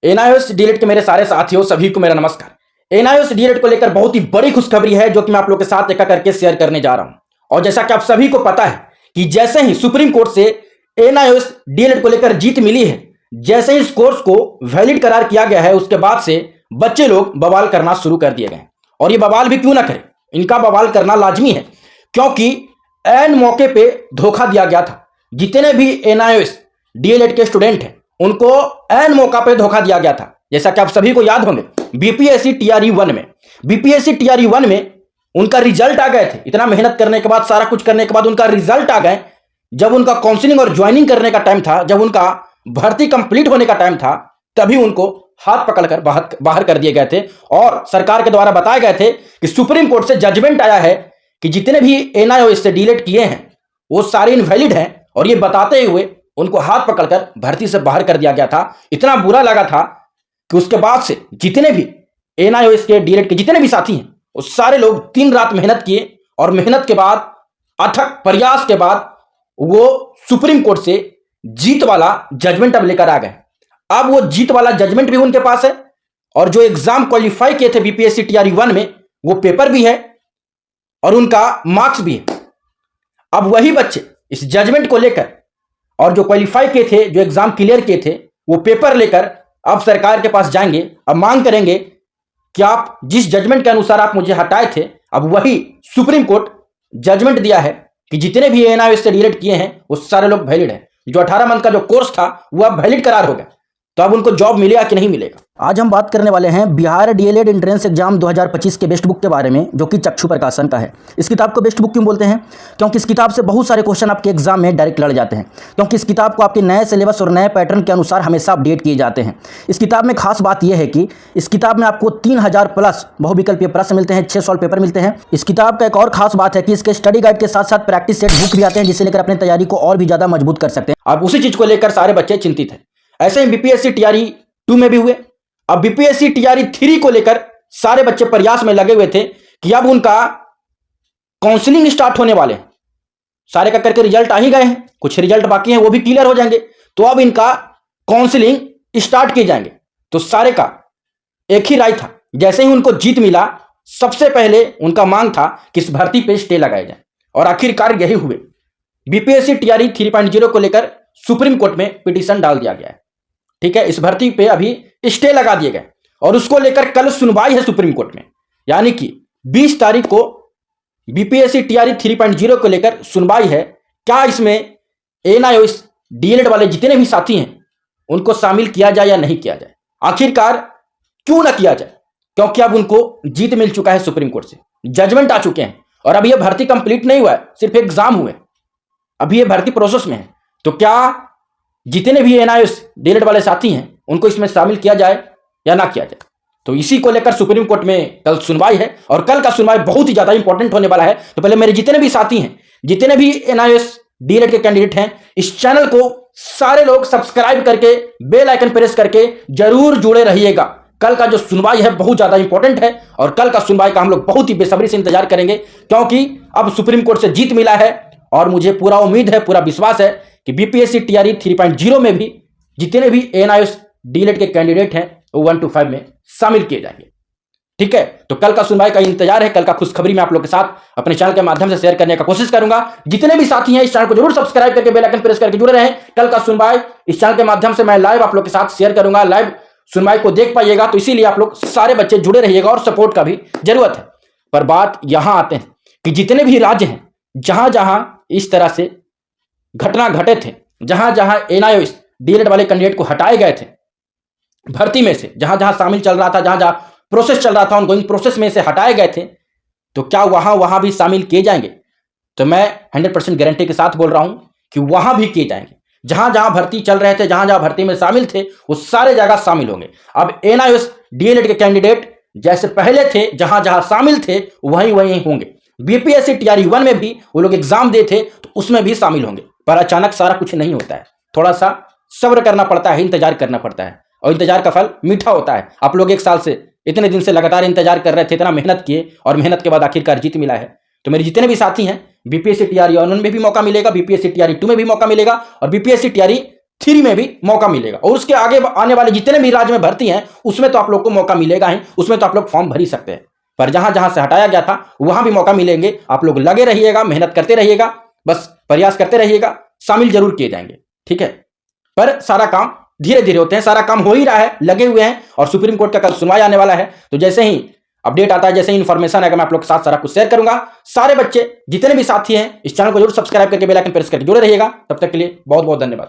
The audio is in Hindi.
एनआईओएस डीएलएड के मेरे सारे साथियों सभी को मेरा नमस्कार। एनआईओएस डीएलएड को लेकर बहुत ही बड़ी खुशखबरी है जो कि मैं आप लोग के साथ एक करके शेयर करने जा रहा हूं। और जैसा कि आप सभी को पता है कि जैसे ही सुप्रीम कोर्ट से एनआईओएस डीएलएड को लेकर जीत मिली है, जैसे ही इस कोर्स को वैलिड करार किया गया है, उसके बाद से बच्चे लोग बवाल करना शुरू कर दिए गए। और ये बवाल भी क्यों ना करें, इनका बवाल करना लाजमी है, क्योंकि एन मौके पे धोखा दिया गया था। जितने भी एनआईओएस डीएलएड के स्टूडेंट हैं उनको एन मौका पे धोखा दिया गया था। जैसा कि आप सभी को याद होंगे, बीपीएससी टीआरई 1 में उनका रिजल्ट आ गए थे। इतना मेहनत करने के बाद, सारा कुछ करने के बाद उनका रिजल्ट आ गए। जब उनका काउंसलिंग और ज्वाइनिंग करने का टाइम था, जब उनका भर्ती कंप्लीट होने का टाइम था, तभी उनको हाथ पकड़कर बाहर कर दिए गए थे। और सरकार के द्वारा बताए गए थे कि सुप्रीम कोर्ट से जजमेंट आया है कि जितने भी एनआईओएस से डीलेट किए हैं वो सारे इनवैलिड हैं। और ये बताते हुए उनको हाथ पकड़कर भर्ती से बाहर कर दिया गया था। इतना बुरा लगा था कि उसके बाद से जितने भी एनआईओएस के डीलेट के जितने भी साथी हैं वो सारे लोग दिन रात मेहनत किए, और मेहनत के बाद, अथक प्रयास के बाद वो सुप्रीम कोर्ट से जीत वाला जजमेंट अब लेकर आ गए। अब वो जीत वाला जजमेंट भी उनके पास है, और जो एग्जाम क्वालिफाई किए थे बीपीएससी टीआरई 1 में, वो पेपर भी है और उनका मार्क्स भी है। अब वही बच्चे इस जजमेंट को लेकर, और जो क्वालिफाई किए थे, जो एग्जाम क्लियर किए थे, वो पेपर लेकर अब सरकार के पास जाएंगे। अब मांग करेंगे कि आप जिस जजमेंट के अनुसार आप मुझे हटाए थे, अब वही सुप्रीम कोर्ट जजमेंट दिया है कि जितने भी एनआईओएस से डीलेट किए हैं वो सारे लोग वैलिड हैं। जो 18 मंथ का जो कोर्स था वो अब वैलिड करार हो गया। तो अब उनको जॉब मिलेगा कि नहीं मिलेगा। आज हम बात करने वाले हैं बिहार डीएलएड एंट्रेंस एग्जाम 2025 के बेस्ट बुक के बारे में, जो कि चक्षु प्रकाशन का है। इस किताब को बेस्ट बुक क्यों बोलते हैं? क्योंकि इस किताब से बहुत सारे क्वेश्चन आपके एग्जाम में डायरेक्ट लड़ जाते हैं, क्योंकि इस किताब को आपके नए सिलेबस और नए पैटर्न के अनुसार हमेशा अपडेट किए जाते हैं। इस किताब में खास बात यह है कि इस किताब में आपको 3000 प्लस बहुविकल्पीय प्रश्न मिलते हैं, 6 सॉल्व पेपर मिलते हैं। इस किताब का एक और खास बात है कि इसके स्टडी गाइड के साथ साथ प्रैक्टिस सेट बुक भी आते हैं, जिसे लेकर अपनी तैयारी को और भी ज्यादा मजबूत कर सकते हैं। अब उसी चीज को लेकर सारे बच्चे चिंतित हैं। ऐसे ही बीपीएससी टीआरई 2 में भी हुए। अब बीपीएससी टीआरई 3 को लेकर सारे बच्चे प्रयास में लगे हुए थे कि अब उनका काउंसलिंग स्टार्ट होने वाले हैं। सारे का करके रिजल्ट आ ही गए हैं, कुछ रिजल्ट बाकी हैं, वो भी क्लियर हो जाएंगे। तो अब इनका काउंसलिंग स्टार्ट किए जाएंगे। तो सारे का एक ही राय था, जैसे ही उनको जीत मिला, सबसे पहले उनका मांग था कि इस भर्ती पे स्टे लगाया जाए, और आखिरकार यही हुए। बीपीएससी टीआरई 3.0 को लेकर सुप्रीम कोर्ट में पिटीशन डाल दिया गया है। ठीक है, इस भर्ती पे अभी स्टे लगा दिए गए, और उसको लेकर कल सुनवाई है सुप्रीम कोर्ट में। यानी कि 20 तारीख को बीपीएससी टीआरई 3.0 को लेकर सुनवाई है। क्या इसमें एनआईओएस डीएलएड वाले जितने भी साथी हैं उनको शामिल किया जाए या नहीं किया जाए? आखिरकार क्यों ना किया जाए? क्योंकि अब उनको जीत मिल चुका है सुप्रीम कोर्ट से, जजमेंट आ चुके हैं, और अभी यह भर्ती कंप्लीट नहीं हुआ है, सिर्फ एग्जाम हुए, अभी यह भर्ती प्रोसेस में है। तो क्या जितने भी एनआईओएस डीएलएड वाले साथी हैं उनको इसमें शामिल किया जाए या ना किया जाए? तो इसी को लेकर सुप्रीम कोर्ट में कल सुनवाई है, और कल का सुनवाई बहुत ही ज्यादा इंपॉर्टेंट होने वाला है। तो पहले मेरे जितने भी साथी हैं, जितने भी एनआईओएस डीएलएड के कैंडिडेट हैं, इस चैनल को सारे लोग सब्सक्राइब करके बेल आइकन प्रेस करके जरूर जुड़े रहिएगा। कल का जो सुनवाई है बहुत ज्यादा इंपॉर्टेंट है, और कल का सुनवाई का हम लोग बहुत ही बेसब्री से इंतजार करेंगे, क्योंकि अब सुप्रीम कोर्ट से जीत मिला है। और मुझे पूरा उम्मीद है, पूरा विश्वास है कि बीपीएससी टीआरई 3.0 में भी जितने भी एनआईओएस डीएलएड के कैंडिडेट हैं वो 1 to 5 में शामिल किए जाएंगे। ठीक है, तो कल का सुनवाई का इंतजार है। कल का खुशखबरी मैं आप लोग के साथ अपने चैनल के माध्यम से शेयर करने का कोशिश करूंगा। जितने भी साथी हैं इस चैनल को जरूर सब्सक्राइब करके बेल आइकन प्रेस करके जुड़े रहें। कल का सुनवाई इस चैनल के माध्यम से मैं लाइव आप लोग के साथ शेयर करूंगा, लाइव सुनवाई को देख पाइएगा। तो इसीलिए आप लोग सारे बच्चे जुड़े रहिएगा, और सपोर्ट का भी जरूरत है। पर बात यहां आते हैं कि जितने भी राज्य हैं जहां जहां इस तरह से घटना घटे थे, जहां जहां एनआईओएस डीएलएड वाले कैंडिडेट को हटाए गए थे भर्ती में से, जहां जहां शामिल चल रहा था, जहां जहां प्रोसेस चल रहा था, उनको प्रोसेस में से हटाए गए थे, तो क्या वहां भी शामिल किए जाएंगे? तो मैं 100% गारंटी के साथ बोल रहा हूं कि वहां भी किए जाएंगे। जहां जहां भर्ती चल रहे थे, जहां जहां भर्ती में शामिल थे, वो सारे जगह शामिल होंगे। अब एनआईओएस डीएलएड के कैंडिडेट जैसे पहले थे, जहां जहां शामिल थे, वहीं वहीं होंगे। बीपीएससी टीआरई 1 में भी वो लोग एग्जाम दे थे, तो उसमें भी शामिल होंगे। पर अचानक सारा कुछ नहीं होता है, थोड़ा सा सब्र करना पड़ता है, इंतजार करना पड़ता है, और इंतजार का फल मीठा होता है। आप लोग 1 साल से, इतने दिन से लगातार इंतजार कर रहे थे, इतना मेहनत किए, और मेहनत के बाद आखिरकार जीत मिला है। तो मेरे जितने भी साथी हैं, बीपीएससी टीआरई 1 में भी मौका मिलेगा, बीपीएससी टीआरई 2 में भी मौका मिलेगा, और बीपीएससी टीआरई 3 में भी मौका मिलेगा, और उसके आगे आने वाले जितने भी राज्य में भर्ती हैं उसमें तो आप लोग को मौका मिलेगा ही, उसमें तो आप लोग फॉर्म भर ही सकते हैं। पर जहां जहां से हटाया गया था वहां भी मौका मिलेंगे। आप लोग लगे रहिएगा, मेहनत करते रहिएगा, बस प्रयास करते रहिएगा, शामिल जरूर किए जाएंगे, ठीक है। पर सारा काम धीरे धीरे होते हैं, सारा काम हो ही रहा है, लगे हुए हैं, और सुप्रीम कोर्ट का कल सुनवाई आने वाला है। तो जैसे ही अपडेट आता है, जैसे ही इन्फॉर्मेशन है, मैं आप लोग के साथ सारा कुछ शेयर करूंगा। सारे बच्चे जितने भी साथी हैं इस चैनल को जरूर सब्सक्राइब करके बेल आइकन प्रेस करके जुड़े रहिएगा। तब तक के लिए बहुत बहुत धन्यवाद।